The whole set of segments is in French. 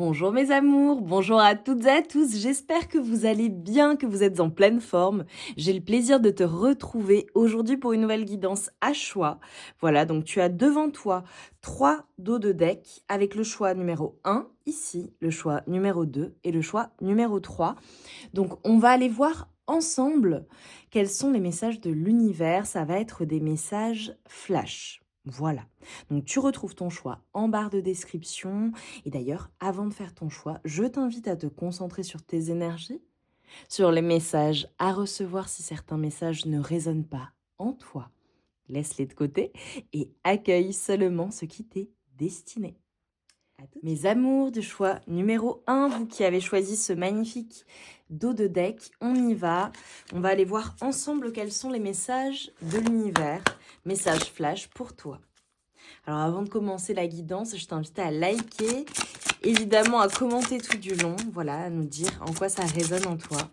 Bonjour mes amours, bonjour à toutes et à tous, j'espère que vous allez bien, que vous êtes en pleine forme. J'ai le plaisir de te retrouver aujourd'hui pour une nouvelle guidance à choix. Voilà, donc tu as devant toi 3 dos de deck avec le choix numéro 1 ici, le choix numéro 2 et le choix numéro 3. Donc on va aller voir ensemble quels sont les messages de l'univers, ça va être des messages flash. Voilà. Donc tu retrouves ton choix en barre de description. Et d'ailleurs, avant de faire ton choix, je t'invite à te concentrer sur tes énergies, sur les messages à recevoir si certains messages ne résonnent pas en toi. Laisse-les de côté et accueille seulement ce qui t'est destiné. Mes amours du choix numéro 1, vous qui avez choisi ce magnifique dos de deck, on y va. On va aller voir ensemble quels sont les messages de l'univers, messages flash pour toi. Alors avant de commencer la guidance, je t'invite à liker, évidemment à commenter tout du long, voilà, à nous dire en quoi ça résonne en toi.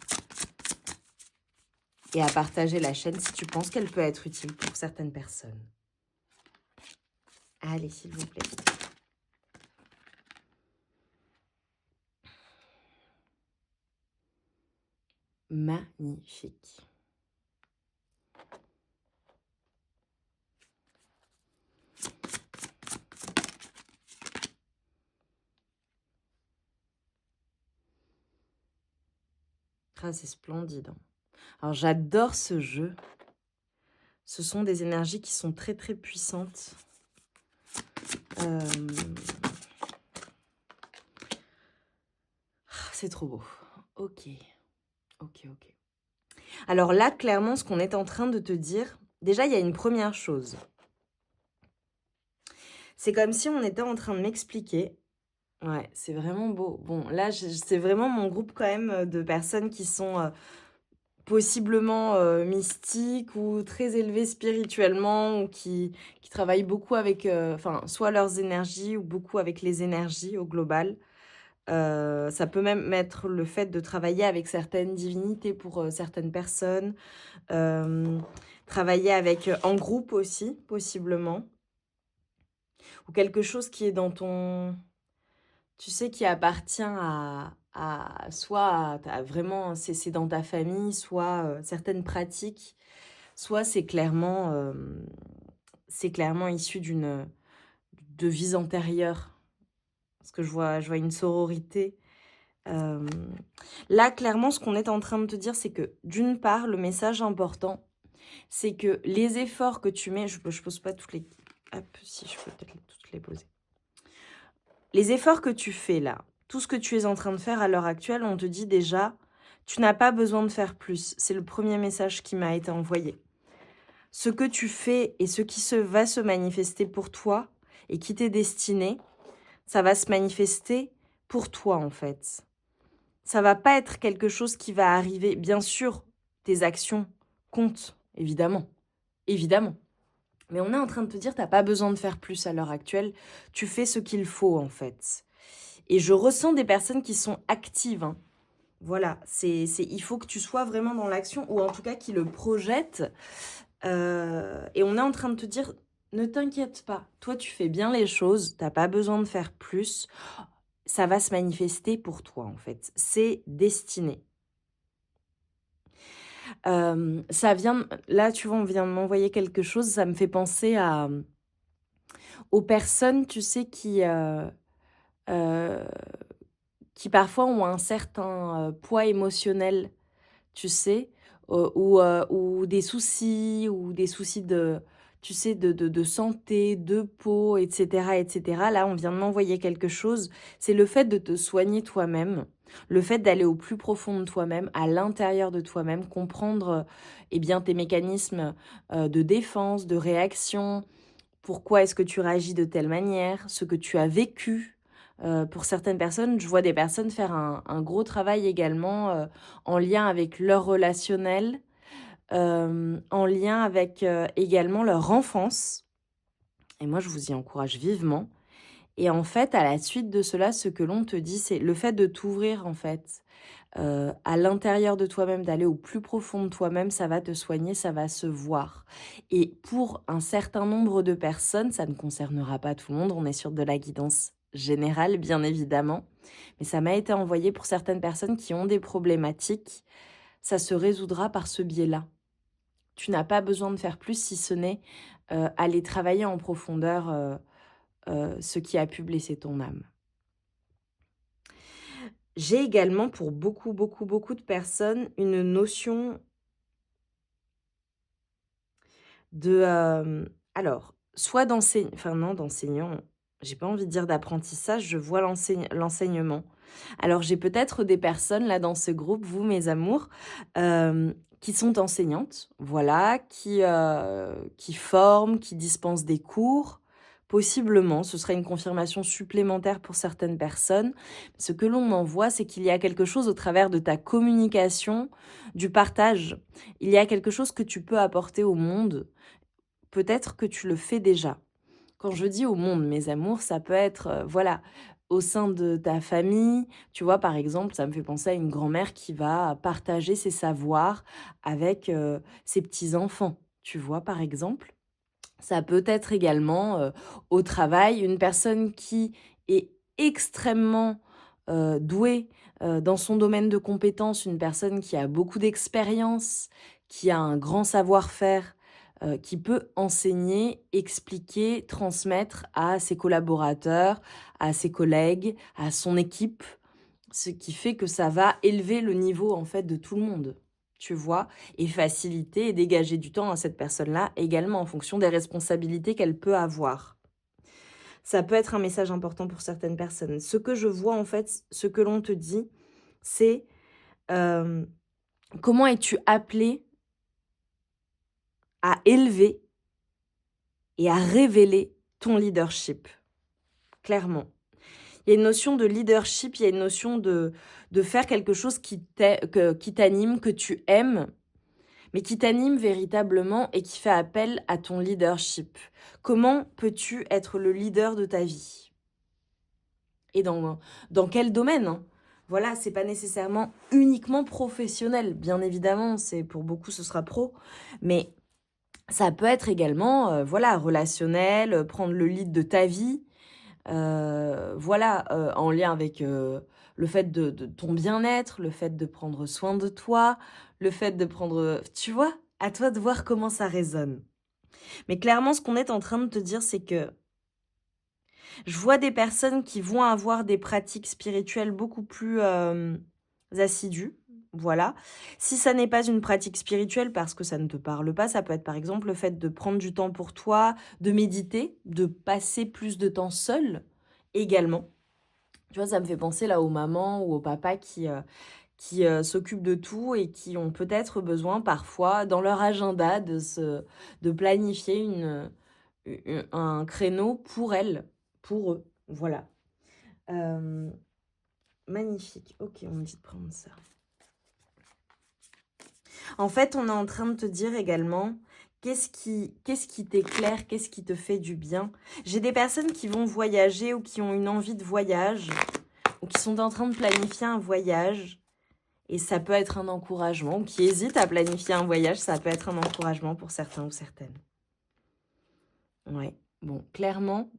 Et à partager la chaîne si tu penses qu'elle peut être utile pour certaines personnes. Allez, s'il vous plaît. Magnifique. Ah, c'est splendide. Alors, j'adore ce jeu. Ce sont des énergies qui sont très, très puissantes. C'est trop beau. Ok. Alors là, clairement, ce qu'on est en train de te dire, déjà, il y a une première chose. C'est comme si on était en train de m'expliquer. Ouais, c'est vraiment beau. Bon, là, c'est vraiment mon groupe quand même de personnes qui sont possiblement mystiques ou très élevées spirituellement ou qui travaillent beaucoup avec, soit leurs énergies ou beaucoup avec les énergies au global. Ça peut même être le fait de travailler avec certaines divinités pour certaines personnes. Travailler avec en groupe aussi, possiblement. Ou quelque chose qui est dans ton... Tu sais, qui appartient soit vraiment, c'est dans ta famille, soit certaines pratiques, soit c'est clairement issu de vies antérieures. Parce que je vois une sororité. Là, clairement, ce qu'on est en train de te dire, c'est que d'une part, le message important, c'est que les efforts que tu mets, je pose pas toutes les... Hop, si je peux peut-être toutes les poser. Les efforts que tu fais là, tout ce que tu es en train de faire à l'heure actuelle, on te dit déjà, tu n'as pas besoin de faire plus. C'est le premier message qui m'a été envoyé. Ce que tu fais et ce qui va se manifester pour toi et qui t'est destiné, ça va se manifester pour toi en fait. Ça va pas être quelque chose qui va arriver. Bien sûr, tes actions comptent, évidemment. Évidemment. Mais on est en train de te dire, t'as pas besoin de faire plus à l'heure actuelle. Tu fais ce qu'il faut en fait. Et je ressens des personnes qui sont actives. Hein. Voilà, il faut que tu sois vraiment dans l'action, ou en tout cas qui le projettent. Et on est en train de te dire, ne t'inquiète pas. Toi, tu fais bien les choses. T'as pas besoin de faire plus. Ça va se manifester pour toi, en fait. C'est destiné. Ça vient... Là, tu vois, on vient de m'envoyer quelque chose. Ça me fait penser aux personnes, tu sais, qui parfois ont un certain poids émotionnel, tu sais, ou des soucis de, tu sais, de santé, de peau, etc., etc. Là, on vient de m'envoyer quelque chose. C'est le fait de te soigner toi-même, le fait d'aller au plus profond de toi-même, à l'intérieur de toi-même, comprendre eh bien, tes mécanismes de défense, de réaction, pourquoi est-ce que tu réagis de telle manière, ce que tu as vécu. Pour certaines personnes, je vois des personnes faire un gros travail également en lien avec leur relationnel, en lien avec également leur enfance. Et moi, je vous y encourage vivement. Et en fait, à la suite de cela, ce que l'on te dit, c'est le fait de t'ouvrir, en fait, à l'intérieur de toi-même, d'aller au plus profond de toi-même, ça va te soigner, ça va se voir. Et pour un certain nombre de personnes, ça ne concernera pas tout le monde, on est sur de la guidance général, bien évidemment, mais ça m'a été envoyé pour certaines personnes qui ont des problématiques. Ça se résoudra par ce biais-là. Tu n'as pas besoin de faire plus si ce n'est aller travailler en profondeur ce qui a pu blesser ton âme. J'ai également pour beaucoup, beaucoup, beaucoup de personnes une notion de, alors, soit d'enseignant, j'ai pas envie de dire d'apprentissage, je vois l'enseignement. Alors j'ai peut-être des personnes là dans ce groupe, vous mes amours, qui sont enseignantes, voilà, qui forment, qui dispensent des cours. Possiblement, ce serait une confirmation supplémentaire pour certaines personnes. Ce que l'on en voit, c'est qu'il y a quelque chose au travers de ta communication, du partage. Il y a quelque chose que tu peux apporter au monde. Peut-être que tu le fais déjà. Quand je dis au monde, mes amours, ça peut être, voilà, au sein de ta famille. Tu vois, par exemple, ça me fait penser à une grand-mère qui va partager ses savoirs avec ses petits-enfants. Tu vois, par exemple. Ça peut être également au travail, une personne qui est extrêmement douée dans son domaine de compétences, une personne qui a beaucoup d'expérience, qui a un grand savoir-faire, qui peut enseigner, expliquer, transmettre à ses collaborateurs, à ses collègues, à son équipe, ce qui fait que ça va élever le niveau en fait de tout le monde. Tu vois, et faciliter et dégager du temps à cette personne-là également en fonction des responsabilités qu'elle peut avoir. Ça peut être un message important pour certaines personnes. Ce que je vois en fait, ce que l'on te dit, c'est comment es-tu appelé à élever et à révéler ton leadership, clairement. Il y a une notion de leadership, il y a une notion de faire quelque chose qui t'anime, que tu aimes, mais qui t'anime véritablement et qui fait appel à ton leadership. Comment peux-tu être le leader de ta vie? Et dans quel domaine, hein? Voilà, c'est pas nécessairement uniquement professionnel. Bien évidemment, c'est pour beaucoup ce sera pro, mais ça peut être également, voilà, relationnel, prendre le lead de ta vie, voilà, en lien avec le fait de ton bien-être, le fait de prendre soin de toi, le fait de prendre, tu vois? À toi de voir comment ça résonne. Mais clairement, ce qu'on est en train de te dire, c'est que je vois des personnes qui vont avoir des pratiques spirituelles beaucoup plus assidues. Voilà. Si ça n'est pas une pratique spirituelle parce que ça ne te parle pas, ça peut être par exemple le fait de prendre du temps pour toi, de méditer, de passer plus de temps seul également. Tu vois, ça me fait penser là aux mamans ou aux papas qui s'occupent de tout et qui ont peut-être besoin parfois dans leur agenda de planifier un créneau pour elles, pour eux. Voilà. Magnifique. Ok, on me dit de prendre ça. En fait, on est en train de te dire également qu'est-ce qui t'éclaire, qu'est-ce qui te fait du bien. J'ai des personnes qui vont voyager ou qui ont une envie de voyage ou qui sont en train de planifier un voyage. Et ça peut être un encouragement, ou qui hésitent à planifier un voyage, ça peut être un encouragement pour certains ou certaines. Ouais, bon, clairement,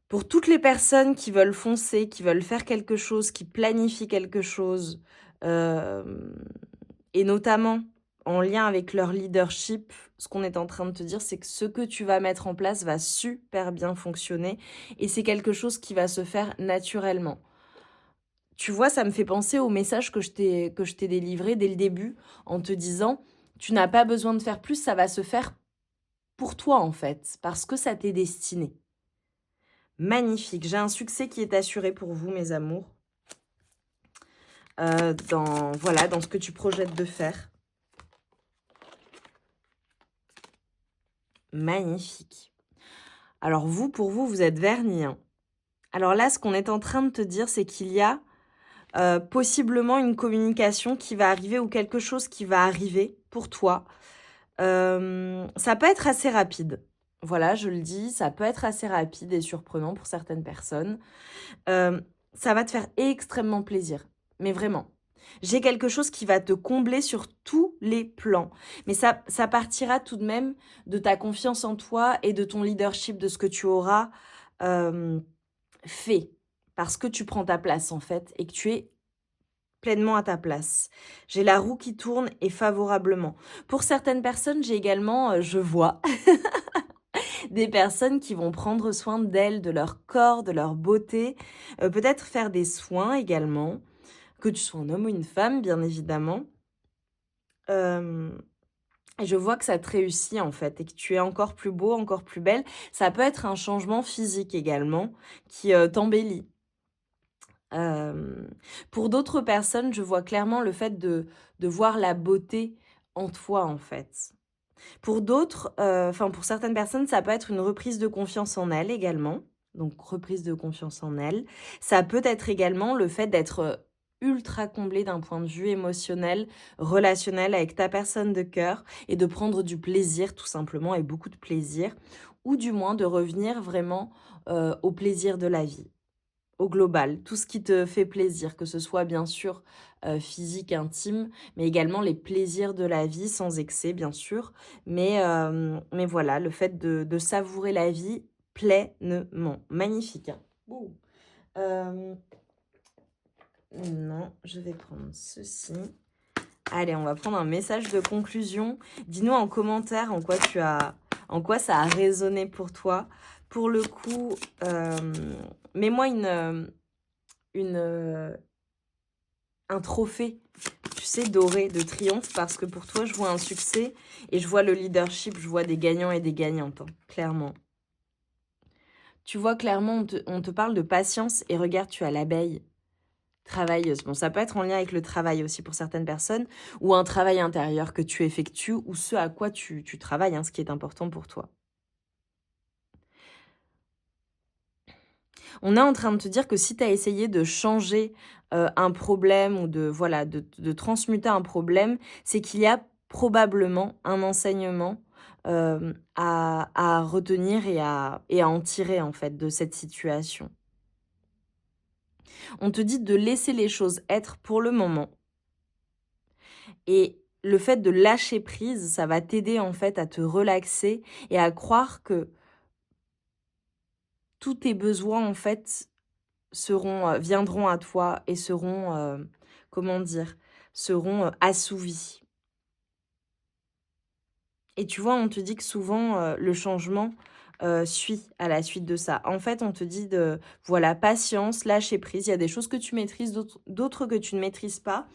pour toutes les personnes qui veulent foncer, qui veulent faire quelque chose, qui planifient quelque chose, et notamment en lien avec leur leadership, ce qu'on est en train de te dire, c'est que ce que tu vas mettre en place va super bien fonctionner et c'est quelque chose qui va se faire naturellement. Tu vois, ça me fait penser au message que je t'ai délivré dès le début en te disant, tu n'as pas besoin de faire plus, ça va se faire pour toi en fait, parce que ça t'est destiné. Magnifique, j'ai un succès qui est assuré pour vous, mes amours, dans ce que tu projettes de faire. Magnifique. Alors pour vous, vous êtes vernis, hein. Alors là, ce qu'on est en train de te dire, c'est qu'il y a possiblement une communication qui va arriver ou quelque chose qui va arriver pour toi. Ça peut être assez rapide. Voilà, je le dis, ça peut être assez rapide et surprenant pour certaines personnes. Ça va te faire extrêmement plaisir, mais vraiment. J'ai quelque chose qui va te combler sur tous les plans. Mais ça partira tout de même de ta confiance en toi et de ton leadership, de ce que tu auras fais. Parce que tu prends ta place, en fait, et que tu es pleinement à ta place. J'ai la roue qui tourne et favorablement. Pour certaines personnes, j'ai également, je vois des personnes qui vont prendre soin d'elles, de leur corps, de leur beauté, peut-être faire des soins également, que tu sois un homme ou une femme, bien évidemment. Hem Et je vois que ça te réussit, en fait, et que tu es encore plus beau, encore plus belle. Ça peut être un changement physique également qui, t'embellit. Hem, pour d'autres personnes, je vois clairement le fait de voir la beauté en toi, en fait. Pour d'autres, enfin, pour certaines personnes, ça peut être une reprise de confiance en elles également, donc reprise de confiance en elles. Ça peut être également le fait d'être, ultra comblé d'un point de vue émotionnel, relationnel avec ta personne de cœur et de prendre du plaisir tout simplement et beaucoup de plaisir ou du moins de revenir vraiment, au plaisir de la vie. Au global, tout ce qui te fait plaisir, que ce soit bien sûr, physique, intime, mais également les plaisirs de la vie sans excès bien sûr. Mais voilà, le fait de savourer la vie pleinement. Magnifique, hein. Ouh. Hem, non, je vais prendre ceci. Allez, on va prendre un message de conclusion. Dis-nous en commentaire en quoi ça a résonné pour toi. Pour le coup, mets-moi une, un trophée, tu sais, doré de triomphe parce que pour toi, je vois un succès et je vois le leadership, je vois des gagnants et des gagnantes, hein, clairement. Tu vois clairement, on te parle de patience et regarde, tu as l'abeille travailleuse. Bon, ça peut être en lien avec le travail aussi pour certaines personnes ou un travail intérieur que tu effectues ou ce à quoi tu travailles, hein, ce qui est important pour toi. On est en train de te dire que si tu as essayé de changer, un problème ou de voilà, de transmuter un problème, c'est qu'il y a probablement un enseignement, à retenir et à en tirer, en fait, de cette situation. On te dit de laisser les choses être pour le moment et le fait de lâcher prise, ça va t'aider, en fait, à te relaxer et à croire que tous tes besoins, en fait, viendront à toi et seront, comment dire? Seront, assouvis. Et tu vois, on te dit que souvent, le changement, suit à la suite de ça. En fait, on te dit de voilà, patience, lâcher prise. Il y a des choses que tu maîtrises, d'autres que tu ne maîtrises pas.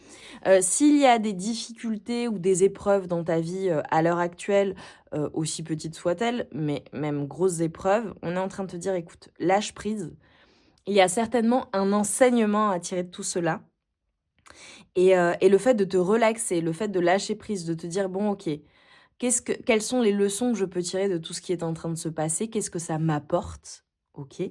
S'il y a des difficultés ou des épreuves dans ta vie, à l'heure actuelle, aussi petites soient-elles, mais même grosses épreuves, on est en train de te dire: «Écoute, lâche prise». Il y a certainement un enseignement à tirer de tout cela et le fait de te relaxer, le fait de lâcher prise, de te dire: «Bon OK, quelles sont les leçons que je peux tirer de tout ce qui est en train de se passer? Qu'est-ce que ça m'apporte?» OK.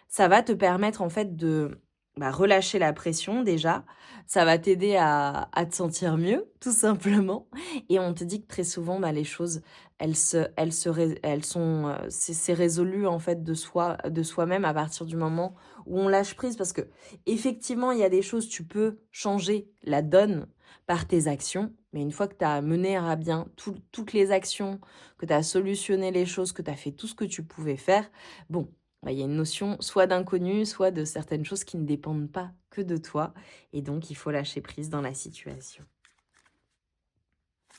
Ça va te permettre en fait de, bah, relâcher la pression déjà. Ça va t'aider à te sentir mieux, tout simplement et on te dit que très souvent, bah, les choses, elles sont, c'est résolu en fait de soi-même à partir du moment où on lâche prise. Parce que effectivement, il y a des choses, tu peux changer la donne par tes actions, mais une fois que tu as mené à bien toutes les actions, que tu as solutionné les choses, que tu as fait tout ce que tu pouvais faire, bon, bah, il y a une notion soit d'inconnu, soit de certaines choses qui ne dépendent pas que de toi et donc il faut lâcher prise dans la situation.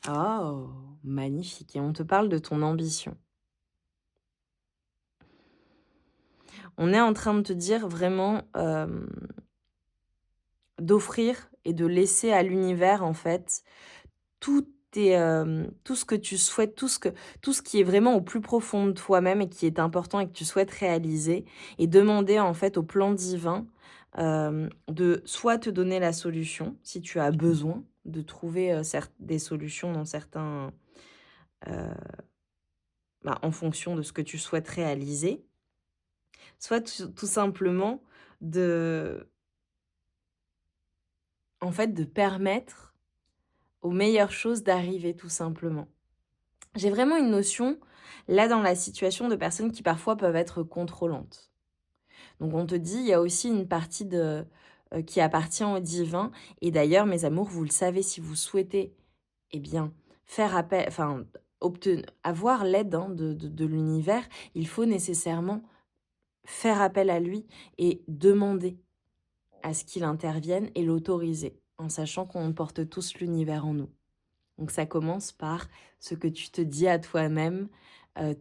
Oh, magnifique, et on te parle de ton ambition. On est en train de te dire vraiment, d'offrir et de laisser à l'univers, en fait, tout ce que tu souhaites, tout ce qui est vraiment au plus profond de toi-même et qui est important et que tu souhaites réaliser et demander, en fait, au plan divin, de soit te donner la solution, si tu as besoin de trouver, des solutions dans certains, heu, bah, en fonction de ce que tu souhaites réaliser, soit tout simplement de en fait, de permettre aux meilleures choses d'arriver, tout simplement. J'ai vraiment une notion, là, dans la situation, de personnes qui parfois peuvent être contrôlantes. Donc on te dit, il y a aussi une partie qui appartient au divin et d'ailleurs, mes amours, vous le savez, si vous souhaitez, eh bien, faire appel enfin, avoir l'aide, hein, de l'univers, il faut nécessairement faire appel à lui et demander à ce qu'il intervienne et l'autoriser, en sachant qu'on porte tous l'univers en nous. Donc ça commence par ce que tu te dis à toi-même,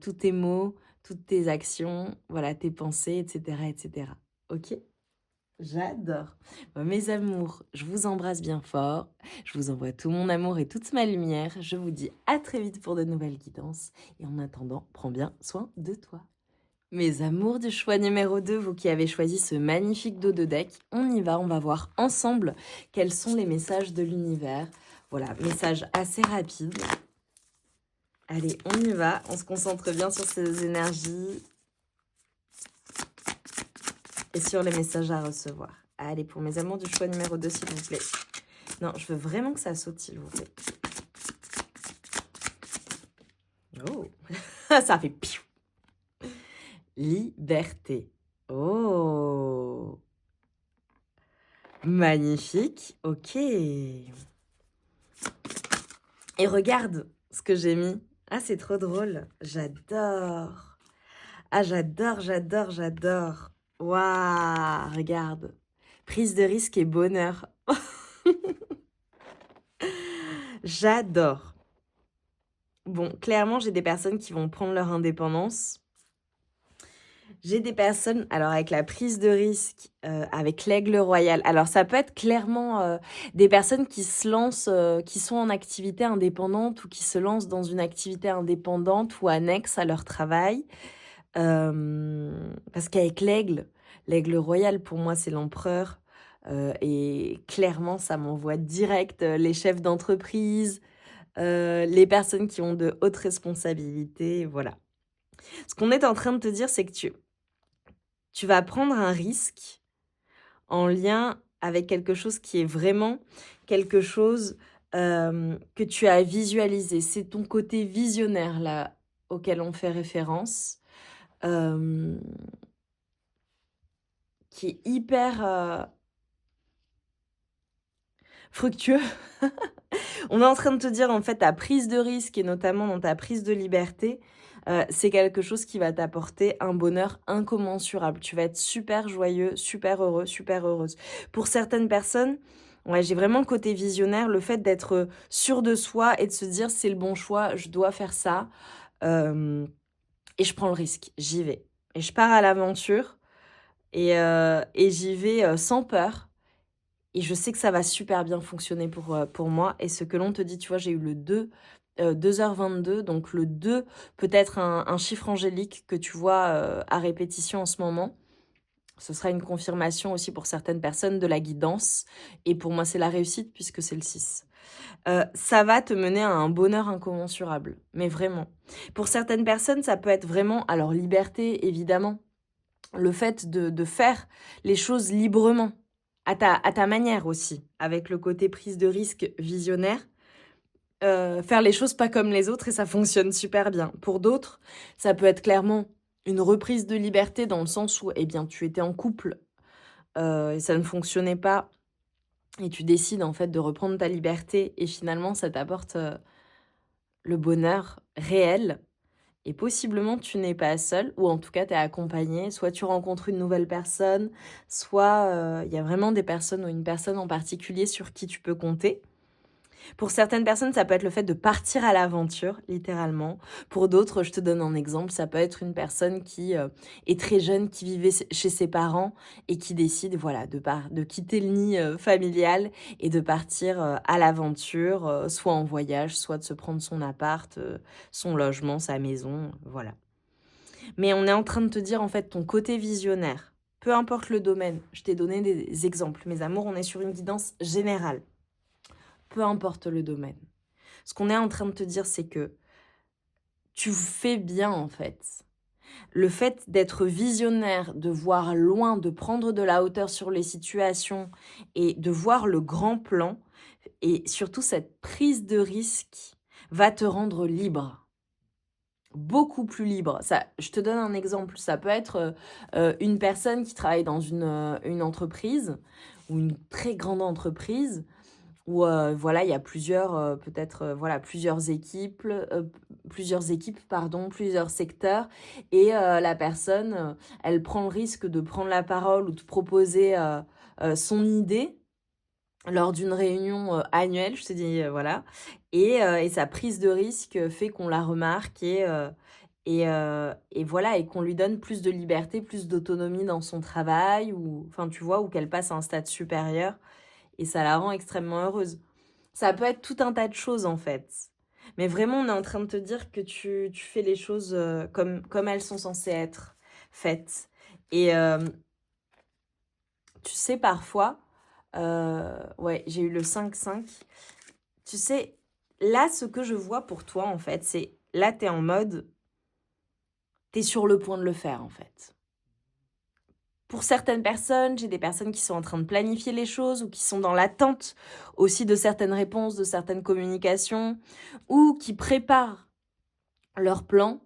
tous tes mots, toutes tes actions, voilà, tes pensées, etc., etc. Ok? J'adore. Bon, mes amours, je vous embrasse bien fort. Je vous envoie tout mon amour et toute ma lumière. Je vous dis à très vite pour de nouvelles guidances. Et en attendant, prends bien soin de toi. Mes amours du choix numéro 2, vous qui avez choisi ce magnifique dos de deck, on y va, on va voir ensemble quels sont les messages de l'univers. Voilà, message assez rapide. Allez, on y va, on se concentre bien sur ces énergies et sur les messages à recevoir. Allez, pour mes amours du choix numéro 2, s'il vous plaît. Non, je veux vraiment que ça saute, s'il vous plaît. Oh, ça fait piou. Liberté. Oh, magnifique. Ok. Et regarde ce que j'ai mis. Ah, c'est trop drôle. J'adore. Ah, j'adore, j'adore, j'adore. Waouh, regarde. Prise de risque et bonheur. J'adore. Bon, clairement, j'ai des personnes qui vont prendre leur indépendance. J'ai des personnes, alors avec la prise de risque, avec l'aigle royal. Alors ça peut être clairement des personnes qui se lancent, qui sont en activité indépendante ou qui se lancent dans une activité indépendante ou annexe à leur travail. Parce qu'avec l'aigle royal, pour moi, c'est l'empereur. Et clairement, ça m'envoie direct les chefs d'entreprise, les personnes qui ont de hautes responsabilités, voilà. Ce qu'on est en train de te dire, c'est que tu vas prendre un risque en lien avec quelque chose qui est vraiment quelque chose que tu as visualisé. C'est ton côté visionnaire, là, auquel on fait référence, qui est hyper fructueux. On est en train de te dire, en fait, ta prise de risque, et notamment dans ta prise de liberté, c'est quelque chose qui va t'apporter un bonheur incommensurable. Tu vas être super joyeux, super heureux, super heureuse. Pour certaines personnes, ouais, j'ai vraiment le côté visionnaire, le fait d'être sûr de soi et de se dire c'est le bon choix, je dois faire ça. Et je prends le risque, j'y vais. Et je pars à l'aventure et j'y vais sans peur. Et je sais que ça va super bien fonctionner pour moi. Et ce que l'on te dit, tu vois, j'ai eu le 2h22. Donc le 2 peut être un chiffre angélique que tu vois à répétition en ce moment. Ce sera une confirmation aussi pour certaines personnes de la guidance. Et pour moi, c'est la réussite puisque c'est le 6. Ça va te mener à un bonheur incommensurable. Mais vraiment. Pour certaines personnes, ça peut être vraiment, alors liberté, évidemment. Le fait de faire les choses librement. À ta manière aussi, avec le côté prise de risque visionnaire, faire les choses pas comme les autres et ça fonctionne super bien. Pour d'autres, ça peut être clairement une reprise de liberté dans le sens où, eh bien, tu étais en couple et ça ne fonctionnait pas et tu décides en fait de reprendre ta liberté et finalement ça t'apporte le bonheur réel. Et possiblement, tu n'es pas seule, ou en tout cas, tu es accompagnée. Soit tu rencontres une nouvelle personne, soit il y a vraiment des personnes ou une personne en particulier sur qui tu peux compter. Pour certaines personnes, ça peut être le fait de partir à l'aventure, littéralement. Pour d'autres, je te donne un exemple, ça peut être une personne qui est très jeune, qui vivait chez ses parents et qui décide voilà, de quitter le nid familial et de partir à l'aventure, soit en voyage, soit de se prendre son appart, son logement, sa maison, voilà. Mais on est en train de te dire en fait ton côté visionnaire, peu importe le domaine, je t'ai donné des exemples. Mes amours, on est sur une guidance générale. Peu importe le domaine. Ce qu'on est en train de te dire, c'est que tu fais bien, en fait. Le fait d'être visionnaire, de voir loin, de prendre de la hauteur sur les situations et de voir le grand plan, et surtout cette prise de risque, va te rendre libre. Beaucoup plus libre. Ça, je te donne un exemple. Ça peut être une personne qui travaille dans une entreprise ou une très grande entreprise où voilà, il y a plusieurs, peut-être, voilà, plusieurs équipes, pardon, plusieurs secteurs et la personne, elle prend le risque de prendre la parole ou de proposer, son idée lors d'une réunion, annuelle, je te dis, voilà et sa prise de risque, fait qu'on la remarque et voilà et qu'on lui donne plus de liberté, plus d'autonomie dans son travail ou enfin, tu vois? Ou qu'elle passe à un stade supérieur et ça la rend extrêmement heureuse. Ça peut être tout un tas de choses, en fait. Mais vraiment, on est en train de te dire que tu fais les choses, comme elles sont censées être faites et tu sais, parfois, ouais, j'ai eu le 5-5. Tu sais, là, ce que je vois pour toi, en fait, c'est là, tu es en mode tu es sur le point de le faire, en fait. Pour certaines personnes, j'ai des personnes qui sont en train de planifier les choses ou qui sont dans l'attente aussi de certaines réponses, de certaines communications ou qui préparent leur plan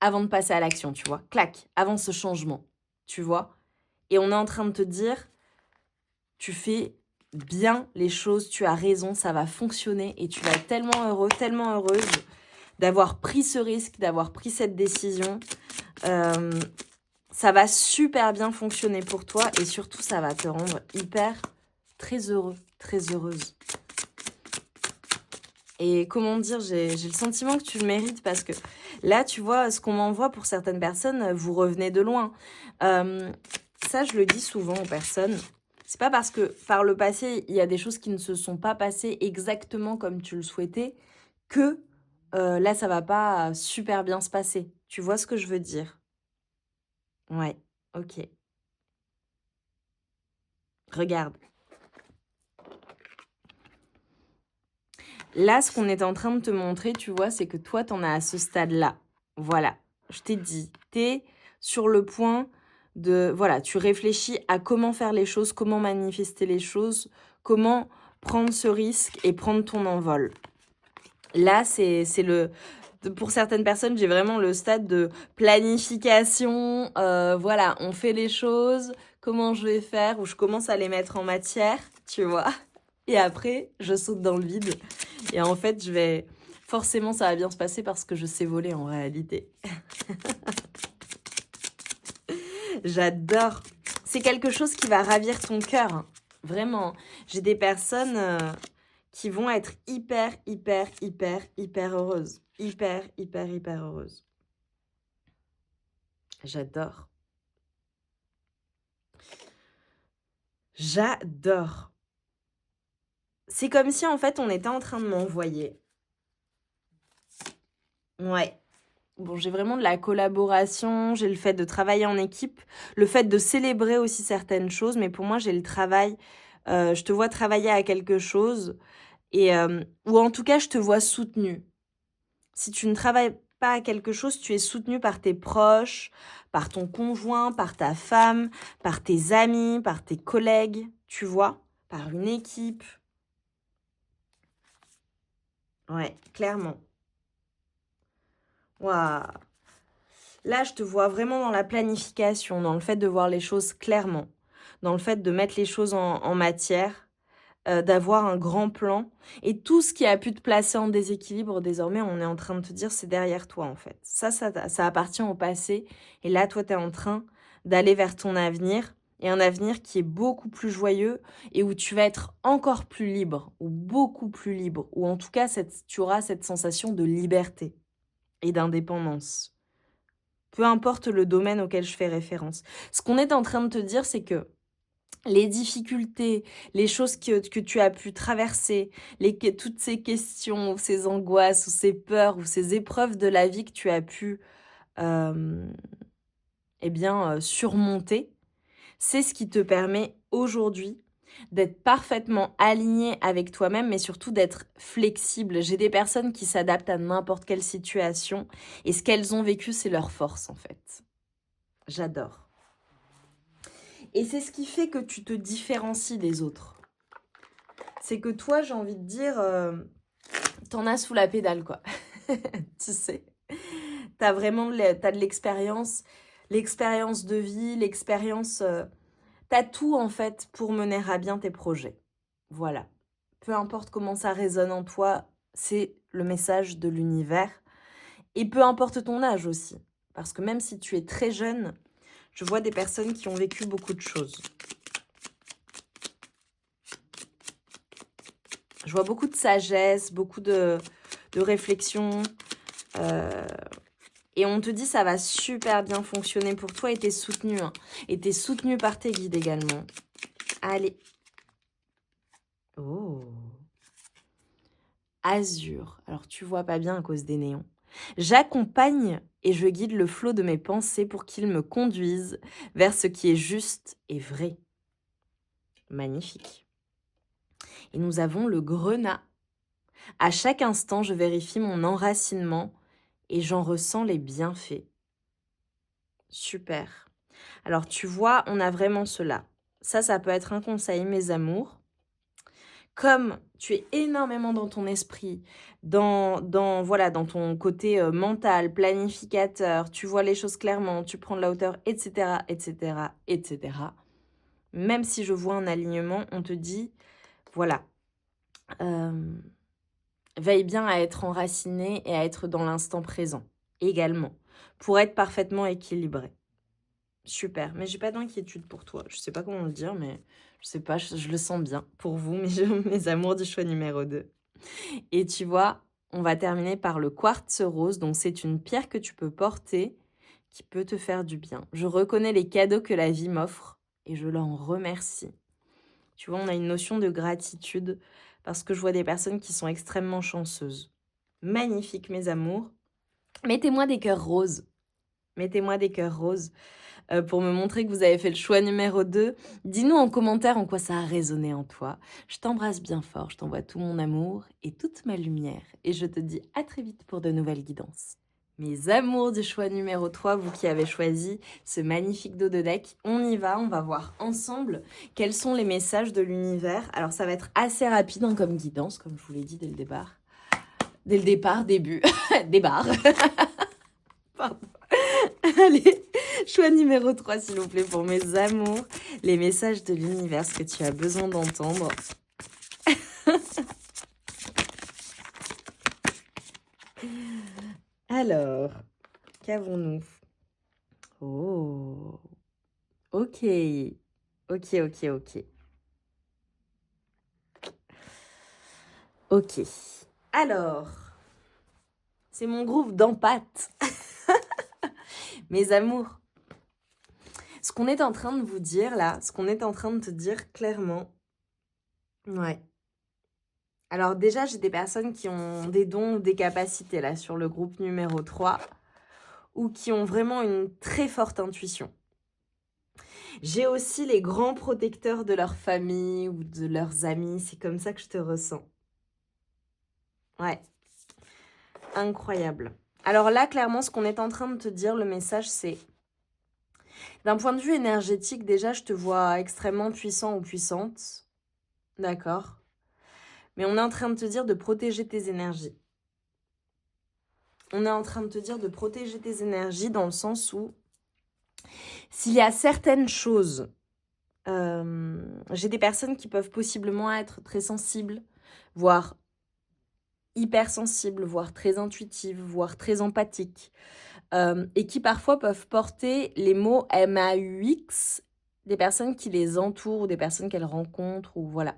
avant de passer à l'action, tu vois. Clac, avant ce changement, tu vois. Et on est en train de te dire, tu fais bien les choses, tu as raison, ça va fonctionner et tu vas être tellement heureux, tellement heureuse d'avoir pris ce risque, d'avoir pris cette décision. Ça va super bien fonctionner pour toi et surtout, ça va te rendre hyper très heureux, très heureuse. Et comment dire, j'ai le sentiment que tu le mérites parce que là, tu vois, ce qu'on m'envoie pour certaines personnes, vous revenez de loin. Ça, je le dis souvent aux personnes. C'est pas parce que par le passé, il y a des choses qui ne se sont pas passées exactement comme tu le souhaitais que là, ça va pas super bien se passer. Tu vois ce que je veux dire? Ouais, ok. Regarde. Là, ce qu'on est en train de te montrer, tu vois, c'est que toi, t'en as à ce stade-là. Voilà, je t'ai dit, t'es sur le point de... Voilà, tu réfléchis à comment faire les choses, comment manifester les choses, comment prendre ce risque et prendre ton envol. Là, c'est le... Pour certaines personnes, j'ai vraiment le stade de planification. Voilà, on fait les choses, comment je vais faire, où je commence à les mettre en matière, tu vois. Et après, je saute dans le vide. Et en fait, je vais... Forcément, ça va bien se passer parce que je sais voler en réalité. J'adore. C'est quelque chose qui va ravir ton cœur. Hein. Vraiment. J'ai des personnes qui vont être hyper, hyper, hyper, hyper heureuses. Hyper, hyper, hyper heureuses. J'adore. J'adore. C'est comme si, en fait, on était en train de m'envoyer. Ouais. Bon, j'ai vraiment de la collaboration, j'ai le fait de travailler en équipe, le fait de célébrer aussi certaines choses, mais pour moi, j'ai le travail. Je te vois travailler à quelque chose, et, ou en tout cas, je te vois soutenu. Si tu ne travailles pas à quelque chose, tu es soutenu par tes proches, par ton conjoint, par ta femme, par tes amis, par tes collègues, tu vois, par une équipe. Ouais, clairement. Waouh. Là, je te vois vraiment dans la planification, dans le fait de voir les choses clairement, dans le fait de mettre les choses en matière, d'avoir un grand plan. Et tout ce qui a pu te placer en déséquilibre, désormais, on est en train de te dire, c'est derrière toi, en fait. Ça appartient au passé. Et là, toi, tu es en train d'aller vers ton avenir. Et un avenir qui est beaucoup plus joyeux et où tu vas être encore plus libre, ou beaucoup plus libre, ou en tout cas, tu auras cette sensation de liberté et d'indépendance. Peu importe le domaine auquel je fais référence. Ce qu'on est en train de te dire, c'est que les difficultés, les choses que tu as pu traverser, toutes ces questions, ou ces angoisses, ou ces peurs, ou ces épreuves de la vie que tu as pu surmonter, c'est ce qui te permet aujourd'hui d'être parfaitement aligné avec toi-même, mais surtout d'être flexible. J'ai des personnes qui s'adaptent à n'importe quelle situation, et ce qu'elles ont vécu, c'est leur force en fait. J'adore. Et c'est ce qui fait que tu te différencies des autres. C'est que toi, j'ai envie de dire, t'en as sous la pédale, quoi. Tu sais. T'as de l'expérience de vie, l'expérience... t'as tout, en fait, pour mener à bien tes projets. Voilà. peu importe comment ça résonne en toi, c'est le message de l'univers. Et peu importe ton âge aussi. Parce que même si tu es très jeune, je vois des personnes qui ont vécu beaucoup de choses. Je vois beaucoup de sagesse, beaucoup de réflexion. Et on te dit ça va super bien fonctionner pour toi et t'es soutenu. Hein. Et t'es soutenu par tes guides également. Allez. Oh. Azur. Alors tu vois pas bien à cause des néons. J'accompagne et je guide le flot de mes pensées pour qu'il me conduise vers ce qui est juste et vrai. Magnifique. Et nous avons le grenat. À chaque instant, je vérifie mon enracinement et j'en ressens les bienfaits. Super. Alors, tu vois, on a vraiment cela. Ça peut être un conseil, mes amours. Comme tu es énormément dans ton esprit, voilà, dans ton côté mental, planificateur, tu vois les choses clairement, tu prends de la hauteur, etc., etc., etc. Même si je vois un alignement, on te dit, voilà, veille bien à être enraciné et à être dans l'instant présent également, pour être parfaitement équilibré. Super, mais j'ai pas d'inquiétude pour toi. Je sais pas comment le dire, mais je sais pas, je le sens bien pour vous, mes amours du choix numéro 2. Et tu vois, on va terminer par le quartz rose. Donc c'est une pierre que tu peux porter qui peut te faire du bien. Je reconnais les cadeaux que la vie m'offre et je l'en remercie. Tu vois, on a une notion de gratitude parce que je vois des personnes qui sont extrêmement chanceuses. Magnifique, mes amours. Mettez-moi des cœurs roses. Mettez-moi des cœurs roses pour me montrer que vous avez fait le choix numéro 2. Dis-nous en commentaire en quoi ça a résonné en toi. Je t'embrasse bien fort, je t'envoie tout mon amour et toute ma lumière. Et je te dis à très vite pour de nouvelles guidances. Mes amours du choix numéro 3, vous qui avez choisi ce magnifique dos de deck, on y va, on va voir ensemble quels sont les messages de l'univers. Alors ça va être assez rapide hein, comme guidance, comme je vous l'ai dit dès le départ. Début, départ. Pardon. Allez, choix numéro 3 s'il vous plaît pour mes amours. Les messages de l'univers, ce que tu as besoin d'entendre. Alors, qu'avons-nous? Oh, ok. Ok, ok, ok. Ok. Alors, c'est mon groupe d'empathie. Mes amours. Ce qu'on est en train de vous dire là, ce qu'on est en train de te dire clairement. Ouais. Alors déjà, j'ai des personnes qui ont des dons ou des capacités là sur le groupe numéro 3 ou qui ont vraiment une très forte intuition. J'ai aussi les grands protecteurs de leur famille ou de leurs amis. C'est comme ça que je te ressens. Ouais. Incroyable. Alors là, clairement, ce qu'on est en train de te dire, le message, c'est... D'un point de vue énergétique, déjà, je te vois extrêmement puissant ou puissante. D'accord. Mais on est en train de te dire de protéger tes énergies. On est en train de te dire de protéger tes énergies dans le sens où s'il y a certaines choses, j'ai des personnes qui peuvent possiblement être très sensibles, voire hypersensibles, voire très intuitives, voire très empathiques, et qui parfois peuvent porter les mots MAUX des personnes qui les entourent, ou des personnes qu'elles rencontrent, ou voilà.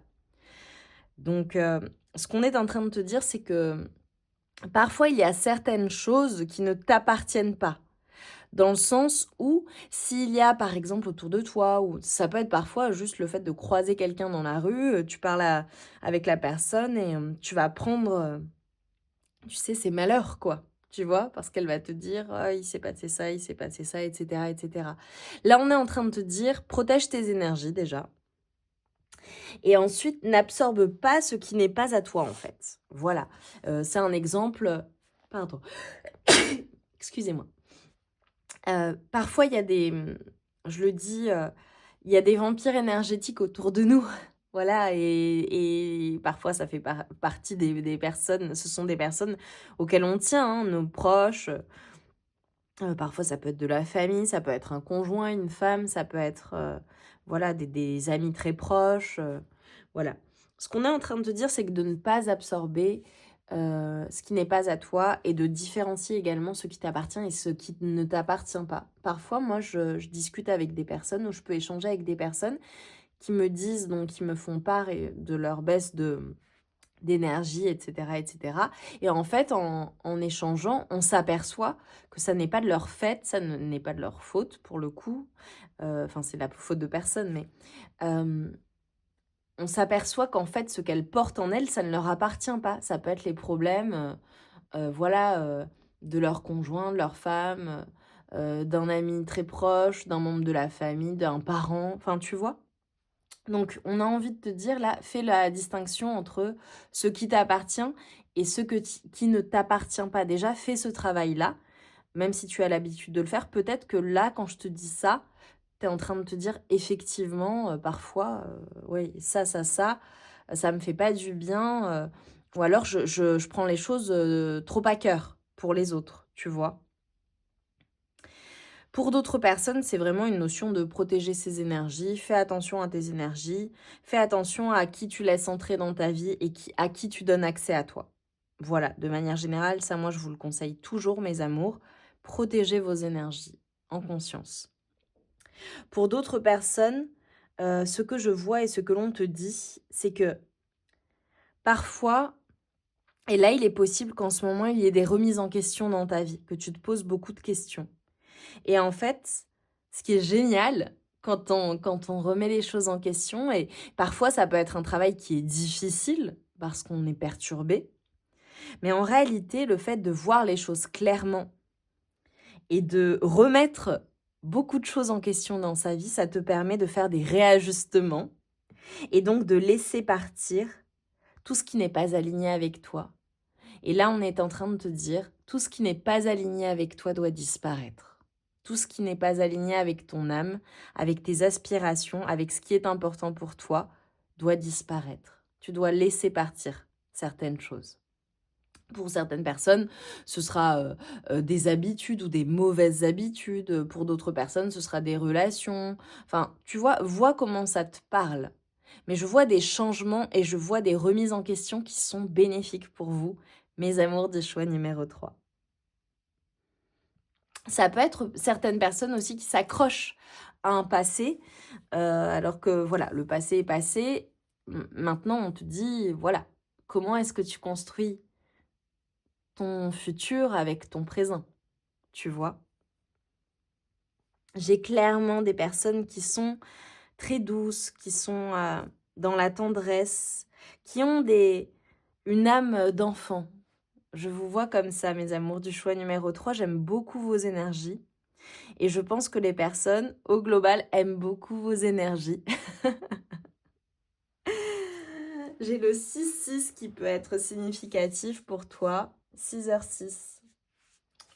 Donc, ce qu'on est en train de te dire, c'est que parfois, il y a certaines choses qui ne t'appartiennent pas. Dans le sens où, s'il y a par exemple autour de toi, ou ça peut être parfois juste le fait de croiser quelqu'un dans la rue, tu parles avec la personne et tu vas prendre, tu sais, ses malheurs, quoi. Tu vois, parce qu'elle va te dire, oh, il s'est passé ça, il s'est passé ça, etc., etc. Là, on est en train de te dire, protège tes énergies déjà. Et ensuite, n'absorbe pas ce qui n'est pas à toi, en fait. Voilà. C'est un exemple... Pardon. Excusez-moi. Parfois, il y a des... Je le dis, il y a des vampires énergétiques autour de nous. Voilà, et parfois, ça fait partie des personnes... Ce sont des personnes auxquelles on tient, hein, nos proches. Parfois, ça peut être de la famille, ça peut être un conjoint, une femme, ça peut être voilà, des amis très proches. Voilà. Ce qu'on est en train de te dire, c'est que de ne pas absorber ce qui n'est pas à toi et de différencier également ce qui t'appartient et ce qui ne t'appartient pas. Parfois, moi, je discute avec des personnes ou je peux échanger avec des personnes qui me disent, donc qui me font part de leur baisse d'énergie, etc., etc. Et en fait, en échangeant, on s'aperçoit que ça n'est pas de leur fait, ça n'est pas de leur faute, pour le coup. Enfin, c'est la faute de personne, mais on s'aperçoit qu'en fait, ce qu'elles portent en elles, ça ne leur appartient pas. Ça peut être les problèmes, voilà, de leur conjoint, de leur femme, d'un ami très proche, d'un membre de la famille, d'un parent, enfin, tu vois? Donc, on a envie de te dire là, fais la distinction entre ce qui t'appartient et ce qui ne t'appartient pas. Déjà, fais ce travail-là, même si tu as l'habitude de le faire. Peut-être que là, quand je te dis ça, tu es en train de te dire effectivement, parfois, oui, ça me fait pas du bien. Ou alors, je prends les choses trop à cœur pour les autres, tu vois. Pour d'autres personnes, c'est vraiment une notion de protéger ses énergies. Fais attention à tes énergies. Fais attention à qui tu laisses entrer dans ta vie et à qui tu donnes accès à toi. Voilà, de manière générale, ça, moi, je vous le conseille toujours, mes amours. Protégez vos énergies en conscience. Pour d'autres personnes, ce que je vois et ce que l'on te dit, c'est que parfois, et là, il est possible qu'en ce moment, il y ait des remises en question dans ta vie, que tu te poses beaucoup de questions. Et en fait, ce qui est génial quand on remet les choses en question, et parfois ça peut être un travail qui est difficile parce qu'on est perturbé, mais en réalité, le fait de voir les choses clairement et de remettre beaucoup de choses en question dans sa vie, ça te permet de faire des réajustements et donc de laisser partir tout ce qui n'est pas aligné avec toi. Et là, on est en train de te dire, tout ce qui n'est pas aligné avec toi doit disparaître. Tout ce qui n'est pas aligné avec ton âme, avec tes aspirations, avec ce qui est important pour toi, doit disparaître. Tu dois laisser partir certaines choses. Pour certaines personnes, ce sera des habitudes ou des mauvaises habitudes. Pour d'autres personnes, ce sera des relations. Enfin, tu vois comment ça te parle. Mais je vois des changements et je vois des remises en question qui sont bénéfiques pour vous, mes amours du choix numéro 3. Ça peut être certaines personnes aussi qui s'accrochent à un passé, alors que voilà, le passé est passé. Maintenant, on te dit, voilà, comment est-ce que tu construis ton futur avec ton présent, tu vois? J'ai clairement des personnes qui sont très douces, qui sont dans la tendresse, qui ont une âme d'enfant. Je vous vois comme ça, mes amours du choix numéro 3. J'aime beaucoup vos énergies. Et je pense que les personnes, au global, aiment beaucoup vos énergies. J'ai le 6-6 qui peut être significatif pour toi. 6h06.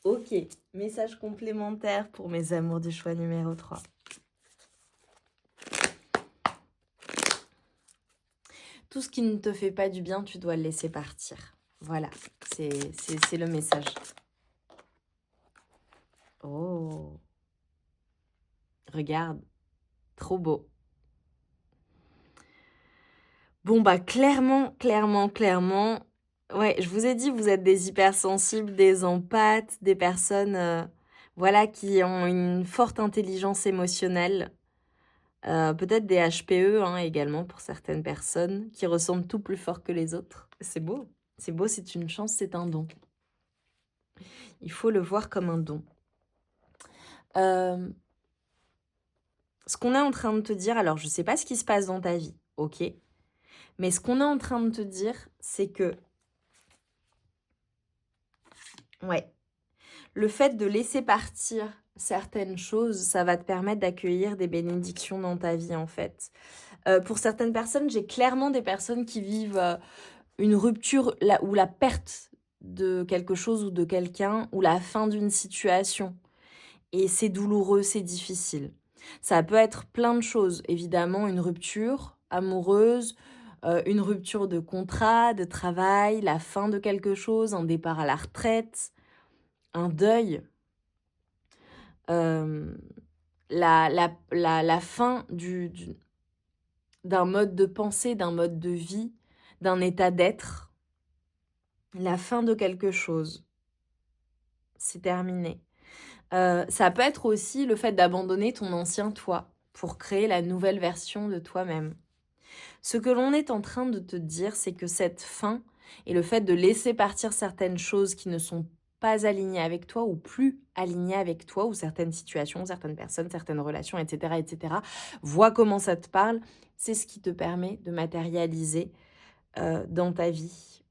Ok, message complémentaire pour mes amours du choix numéro 3. Tout ce qui ne te fait pas du bien, tu dois le laisser partir. Voilà, c'est le message. Oh, regarde, trop beau. Bon, bah clairement, ouais, je vous ai dit, vous êtes des hypersensibles, des empathes, des personnes voilà, qui ont une forte intelligence émotionnelle. Peut-être des HPE hein, également pour certaines personnes qui ressentent tout plus fort que les autres. C'est beau, c'est une chance, c'est un don. Il faut le voir comme un don. Ce qu'on est en train de te dire, alors je ne sais pas ce qui se passe dans ta vie, ok? Mais ce qu'on est en train de te dire, c'est que, ouais, le fait de laisser partir certaines choses, ça va te permettre d'accueillir des bénédictions dans ta vie, en fait. Pour certaines personnes, j'ai clairement des personnes qui vivent une rupture ou la perte de quelque chose ou de quelqu'un, ou la fin d'une situation. Et c'est douloureux, c'est difficile. Ça peut être plein de choses. Évidemment, une rupture amoureuse, une rupture de contrat, de travail, la fin de quelque chose, un départ à la retraite, un deuil, la fin d'un mode de pensée, d'un mode de vie, d'un état d'être. La fin de quelque chose. C'est terminé. Ça peut être aussi le fait d'abandonner ton ancien toi pour créer la nouvelle version de toi-même. Ce que l'on est en train de te dire, c'est que cette fin et le fait de laisser partir certaines choses qui ne sont pas alignées avec toi ou plus alignées avec toi, ou certaines situations, certaines personnes, certaines relations, etc., etc., vois comment ça te parle, c'est ce qui te permet de matérialiser dans ta vie.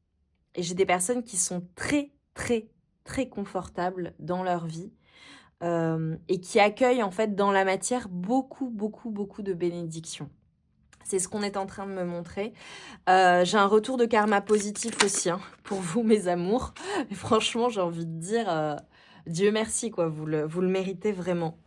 Et j'ai des personnes qui sont très, très, très confortables dans leur vie et qui accueillent en fait dans la matière beaucoup, beaucoup, beaucoup de bénédictions. C'est ce qu'on est en train de me montrer. J'ai un retour de karma positif aussi hein, pour vous, mes amours. Et franchement, j'ai envie de dire, Dieu merci, quoi. Vous le méritez vraiment.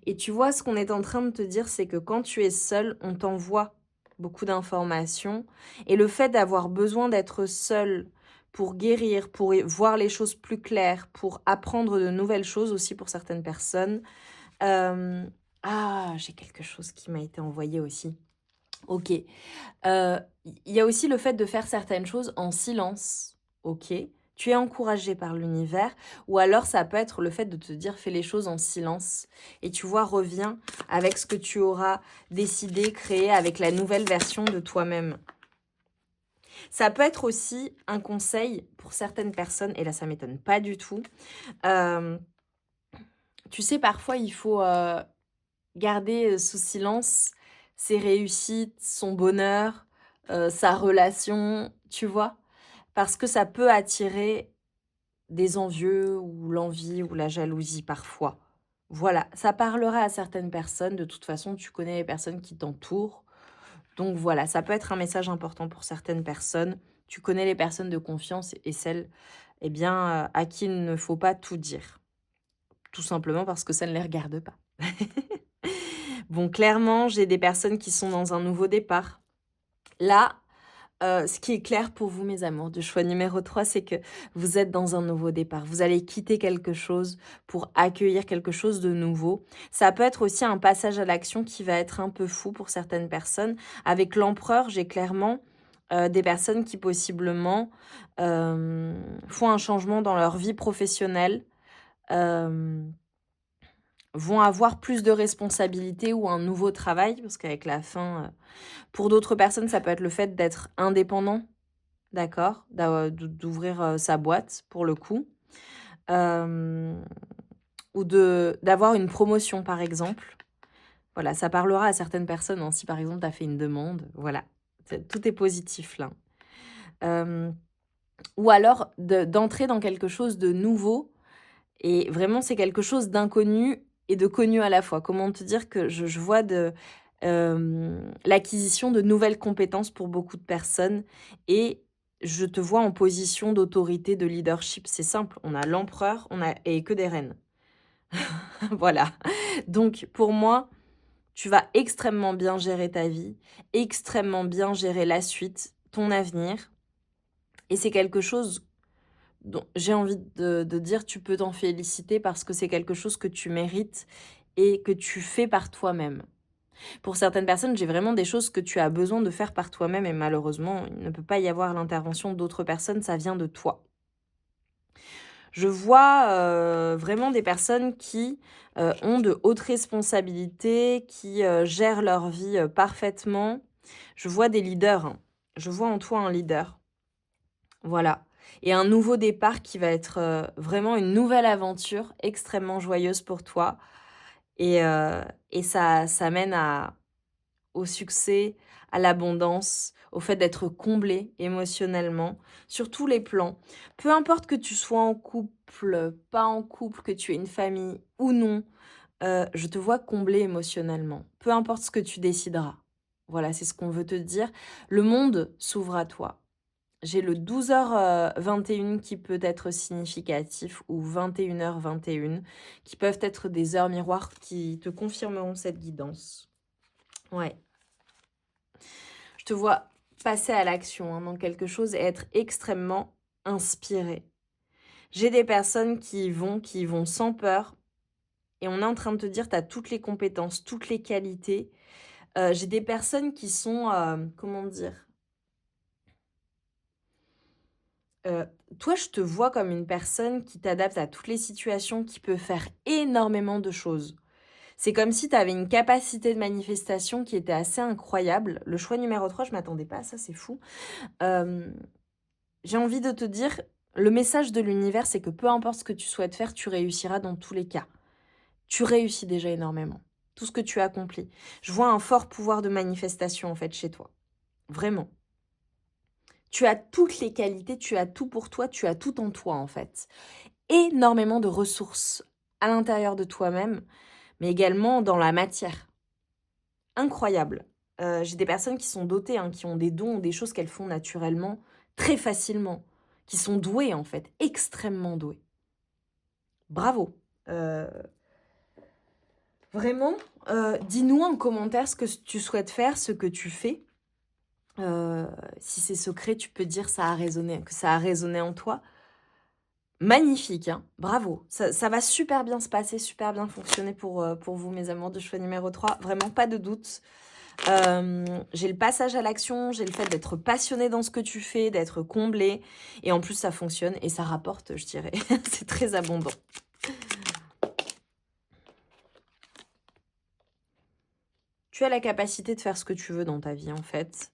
Et tu vois, ce qu'on est en train de te dire, c'est que quand tu es seul, on t'envoie beaucoup d'informations. Et le fait d'avoir besoin d'être seul pour guérir, pour voir les choses plus claires, pour apprendre de nouvelles choses aussi pour certaines personnes. J'ai quelque chose qui m'a été envoyé aussi. Ok. Il y a aussi le fait de faire certaines choses en silence. Ok. Tu es encouragé par l'univers. Ou alors ça peut être le fait de te dire fais les choses en silence. Et tu vois, reviens avec ce que tu auras décidé, créé avec la nouvelle version de toi-même. Ça peut être aussi un conseil pour certaines personnes, et là ça m'étonne pas du tout. Tu sais, parfois il faut garder sous silence ses réussites, son bonheur, sa relation, tu vois? Parce que ça peut attirer des envieux ou l'envie ou la jalousie parfois. Voilà, ça parlera à certaines personnes. De toute façon, tu connais les personnes qui t'entourent. Donc voilà, ça peut être un message important pour certaines personnes. Tu connais les personnes de confiance et celles, eh bien, à qui il ne faut pas tout dire. Tout simplement parce que ça ne les regarde pas. Bon, clairement, j'ai des personnes qui sont dans un nouveau départ. Là, ce qui est clair pour vous, mes amours, du choix numéro 3, c'est que vous êtes dans un nouveau départ. Vous allez quitter quelque chose pour accueillir quelque chose de nouveau. Ça peut être aussi un passage à l'action qui va être un peu fou pour certaines personnes. Avec l'empereur, j'ai clairement des personnes qui possiblement font un changement dans leur vie professionnelle, vont avoir plus de responsabilités ou un nouveau travail, parce qu'avec la fin, pour d'autres personnes, ça peut être le fait d'être indépendant, d'accord, d'ouvrir sa boîte pour le coup, ou d'avoir une promotion par exemple. Voilà, ça parlera à certaines personnes, hein, si par exemple tu as fait une demande, voilà, tout est positif là. Ou alors d'entrer dans quelque chose de nouveau, et vraiment c'est quelque chose d'inconnu et de connu à la fois. Comment te dire que je vois l'acquisition de nouvelles compétences pour beaucoup de personnes, et je te vois en position d'autorité, de leadership. C'est simple, on a l'empereur, et que des reines. Voilà. Donc pour moi, tu vas extrêmement bien gérer ta vie, extrêmement bien gérer la suite, ton avenir. Et c'est quelque chose dont j'ai envie de dire, tu peux t'en féliciter parce que c'est quelque chose que tu mérites et que tu fais par toi-même. Pour certaines personnes, j'ai vraiment des choses que tu as besoin de faire par toi-même et malheureusement, il ne peut pas y avoir l'intervention d'autres personnes, ça vient de toi. Je vois vraiment des personnes qui ont de hautes responsabilités, qui gèrent leur vie parfaitement. Je vois des leaders, hein. Je vois en toi un leader. Voilà. Et un nouveau départ qui va être vraiment une nouvelle aventure extrêmement joyeuse pour toi. Et ça mène au succès, à l'abondance, au fait d'être comblé émotionnellement, sur tous les plans. Peu importe que tu sois en couple, pas en couple, que tu aies une famille ou non, je te vois comblé émotionnellement. Peu importe ce que tu décideras. Voilà, c'est ce qu'on veut te dire. Le monde s'ouvre à toi. J'ai le 12h21 qui peut être significatif, ou 21h21, qui peuvent être des heures miroirs qui te confirmeront cette guidance. Ouais. Je te vois passer à l'action dans quelque chose et être extrêmement inspiré. J'ai des personnes qui y vont sans peur, et on est en train de te dire, tu as toutes les compétences, toutes les qualités, J'ai des personnes qui sont, comment dire? Heu, Toi, je te vois comme une personne qui t'adapte à toutes les situations, qui peut faire énormément de choses. C'est comme si tu avais une capacité de manifestation qui était assez incroyable. Le choix numéro 3, je m'attendais pas à ça, c'est fou. Hem, j'ai envie de te dire, le message de l'univers, c'est que peu importe ce que tu souhaites faire, tu réussiras dans tous les cas. Tu réussis déjà énormément, tout ce que tu as accompli. Je vois un fort pouvoir de manifestation, en fait, chez toi, vraiment. Tu as toutes les qualités, tu as tout pour toi, tu as tout en toi, en fait. Énormément de ressources à l'intérieur de toi-même, mais également dans la matière. Incroyable. J'ai des personnes qui sont dotées, hein, qui ont des dons ou des choses qu'elles font naturellement, très facilement, qui sont douées, en fait, extrêmement douées. Bravo. Heu, vraiment, dis-nous en commentaire ce que tu souhaites faire, ce que tu fais. Heu, Si c'est secret, tu peux dire ça a résonné que ça a résonné en toi. Magnifique, hein, bravo. Ça va super bien se passer, super bien fonctionner pour vous, mes amours de choix numéro 3. Vraiment pas de doute. J'ai le passage à l'action, j'ai le fait d'être passionné dans ce que tu fais, d'être comblé et en plus ça fonctionne et ça rapporte, je dirais. C'est très abondant. Tu as la capacité de faire ce que tu veux dans ta vie, en fait,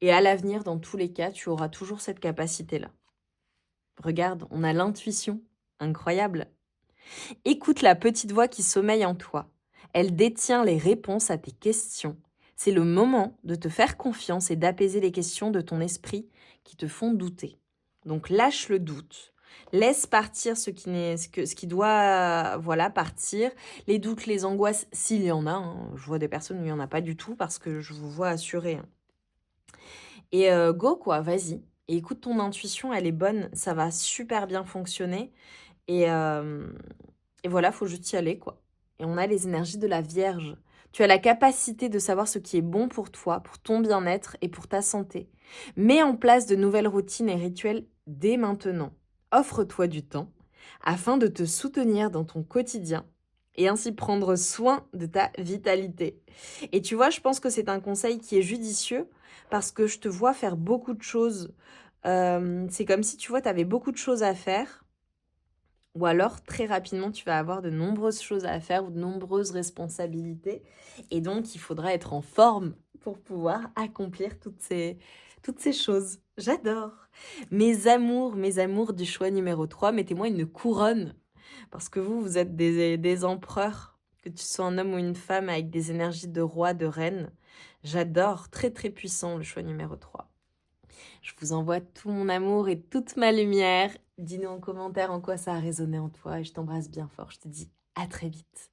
et à l'avenir, dans tous les cas, tu auras toujours cette capacité-là. Regarde, on a l'intuition. Incroyable. Écoute la petite voix qui sommeille en toi. Elle détient les réponses à tes questions. C'est le moment de te faire confiance et d'apaiser les questions de ton esprit qui te font douter. Donc lâche le doute. Laisse partir ce qui doit voilà partir. Les doutes, les angoisses, s'il y en a. Hein. Je vois des personnes où il n'y en a pas du tout parce que je vous vois assuré. Hein. Et go quoi, vas-y. Et écoute ton intuition, elle est bonne. Ça va super bien fonctionner. Et, et voilà, faut juste y aller, quoi. Et on a les énergies de la Vierge. Tu as la capacité de savoir ce qui est bon pour toi, pour ton bien-être et pour ta santé. Mets en place de nouvelles routines et rituels dès maintenant. Offre-toi du temps afin de te soutenir dans ton quotidien et ainsi prendre soin de ta vitalité. Et tu vois, je pense que c'est un conseil qui est judicieux parce que je te vois faire beaucoup de choses. C'est comme si, tu vois, tu avais beaucoup de choses à faire ou alors, très rapidement, tu vas avoir de nombreuses choses à faire ou de nombreuses responsabilités. Et donc, il faudra être en forme pour pouvoir accomplir toutes ces choses. J'adore. Mes amours du choix numéro 3, mettez-moi une couronne. Parce que vous êtes des empereurs. Que tu sois un homme ou une femme avec des énergies de roi, de reine. J'adore. Très, très puissant le choix numéro 3. Je vous envoie tout mon amour et toute ma lumière. Dis-nous en commentaire en quoi ça a résonné en toi et je t'embrasse bien fort. Je te dis à très vite.